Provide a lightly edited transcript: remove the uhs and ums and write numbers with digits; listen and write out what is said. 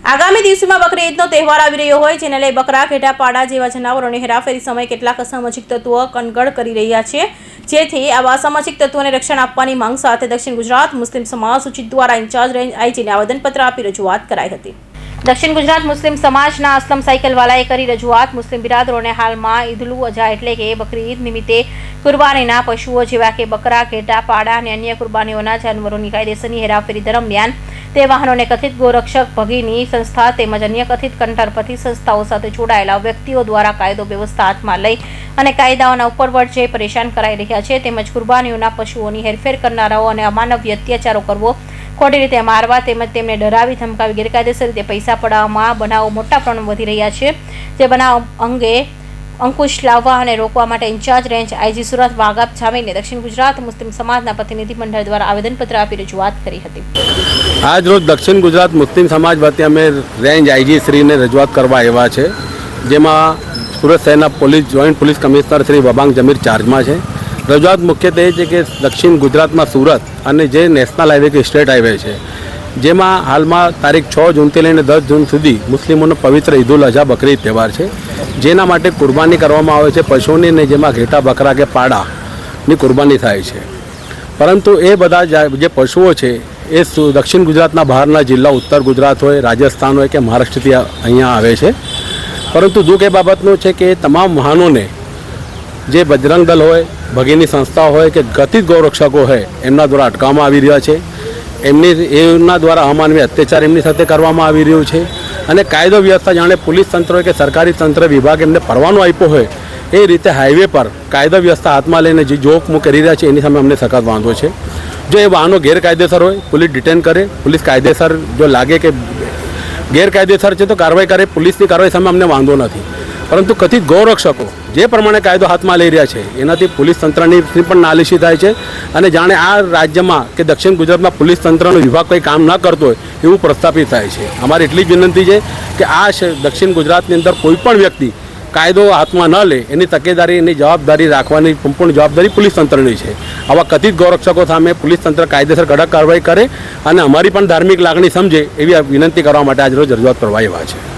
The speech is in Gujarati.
આગામી દિવસોમાં બકરી ઈદનો તહેવાર આવી રહ્યો હોય જેને લઈ બકરા, ઘેટા, પાડા જેવા જનાવરોની હેરાફેરી સમયે કેટલાક અસામાજિક તત્વો કનગડ કરી રહ્યા છે, જેથી આવા અસામાજિક તત્વોને રક્ષણ આપવાની માંગ સાથે દક્ષિણ ગુજરાત મુસ્લિમ સમાજ સૂચિત દ્વારા ઇન્ચાર્જ રેન્જ આઈજીને આવેદનપત્ર આપી રજૂઆત કરાઈ હતી। દક્ષિણ ગુજરાત મુસ્લિમ સમાજના અસલમ સાયકલવાલાએ કરી રજૂઆત। મુસ્લિમ બિરાદરોને હાલમાં ઈદુલ અઝા એટલે કે બકરી ઈદ નિમિત્તે કુરબાનીના પશુઓ જેવા કે બકરા, ઘેટા, પાડા અને અન્ય કુરબાનીઓના જાનવરોની કાયદેસરની હેરાફેરી દરમિયાન તે વાહનોને કથિત ગોરક્ષક ભગીની સંસ્થા તેમજ અન્ય કથિત કંઠરપતિ સંસ્થાઓ સાથે જોડાયેલા વ્યક્તિઓ દ્વારા કાયદો વ્યવસ્થા હાથમાં લઈ અને કાયદાઓના ઉપરવટ જઈ પરેશાન કરાઈ રહ્યા છે, તેમજ કુરબાનીઓના પશુઓની હેરફેર કરનારાઓ અને અમાનવીય અત્યાચારો કરવો, ખોટી રીતે મારવા તેમજ તેમને ડરાવી ધમકાવી ગેરકાયદેસર રીતે પૈસા પડાવવામાં બનાવો મોટા પ્રમાણમાં વધી રહ્યા છે, જે બનાવ અંગે અંકુશ લાવવા અને રોકવા માટે ઇન્ચાર્જ રેન્જ આઈજી સુરત વાઘાબ જામીને દક્ષિણ ગુજરાત મુસ્લિમ સમાજના પ્રતિનિધિમંડળ દ્વારા આવેદનપત્ર આપી રજૂઆત કરી હતી। આજ રોજ દક્ષિણ ગુજરાત મુસ્લિમ સમાજ વતી અમે રેન્જ આઈજી શ્રીને રજૂઆત કરવા આવ્યા છે, જેમાં સુરત શહેરના joint police commissioner Shri Wabang Jamir ચાર્જમાં છે। રજૂઆત મુખ્યત્વે એ છે કે દક્ષિણ ગુજરાતમાં સુરત અને જે નેશનલ હાઈવે કે સ્ટેટ હાઈવે છે, જેમાં હાલમાં તારીખ 6 જૂનથી લઈને 10 જૂન સુધી મુસ્લિમોનો પવિત્ર ઈદુલ અઝા બકરી તહેવાર છે, જેના માટે કુરબાની કરવામાં આવે છે પશુઓની, ને જેમાં ઘેટા, બકરા કે પાડાની કુરબાની થાય છે। પરંતુ એ બધા જે પશુઓ છે એ દક્ષિણ ગુજરાતના બહારના જિલ્લા, ઉત્તર ગુજરાત હોય, રાજસ્થાન હોય કે મહારાષ્ટ્રથી અહીંયા આવે છે। પરંતુ દુઃખ એ બાબતનું છે કે તમામ વાહનોને જે બજરંગ દળ હોય, ભગીની સંસ્થા હોય કે કથિત ગૌરક્ષકો હોય એમના દ્વારા અટકાવવામાં આવી રહ્યા છે। એમના દ્વારા અમાનવીય અત્યાચાર એમની સાથે કરવામાં આવી રહ્યું છે અને કાયદો વ્યવસ્થા જાણે પોલીસ તંત્ર હોય કે સરકારી તંત્ર વિભાગ એમને પરવાનો આપ્યો હોય એ રીતે હાઈવે પર કાયદો વ્યવસ્થા હાથમાં લઈને જે જોખમો કરી રહ્યા છે એની સામે અમને સખત વાંધો છે। જો એ વાહનો ગેરકાયદેસર હોય, પોલીસ ડિટેન કરે, પોલીસ કાયદેસર જો લાગે કે ગેરકાયદેસર છે તો કાર્યવાહી કરે, પોલીસની કાર્યવાહી સામે અમને વાંધો નથી। પરંતુ કથિત ગૌરક્ષકો જે પ્રમાણે કાયદો હાથમાં લઈ રહ્યા છે એનાથી પોલીસ તંત્રની પણ નાલીશી થાય છે અને જાણે આ રાજ્યમાં કે દક્ષિણ ગુજરાતમાં પોલીસ તંત્રનો વિભાગ કંઈ કામ ન કરતો હોય એવું પ્રસ્થાપિત થાય છે। અમારી એટલી જ વિનંતી છે કે આ દક્ષિણ ગુજરાતની અંદર કોઈ પણ વ્યક્તિ કાયદો હાથમાં ન લે એની તકેદારી, એની જવાબદારી રાખવાની સંપૂર્ણ જવાબદારી પોલીસ તંત્રની છે। આવા કથિત ગૌરક્ષકો સામે પોલીસ તંત્ર કાયદેસર કડક કાર્યવાહી કરે અને અમારી પણ ધાર્મિક લાગણી સમજે એવી વિનંતી કરવા માટે આજરોજ રજૂઆત કરવા આવ્યા છે।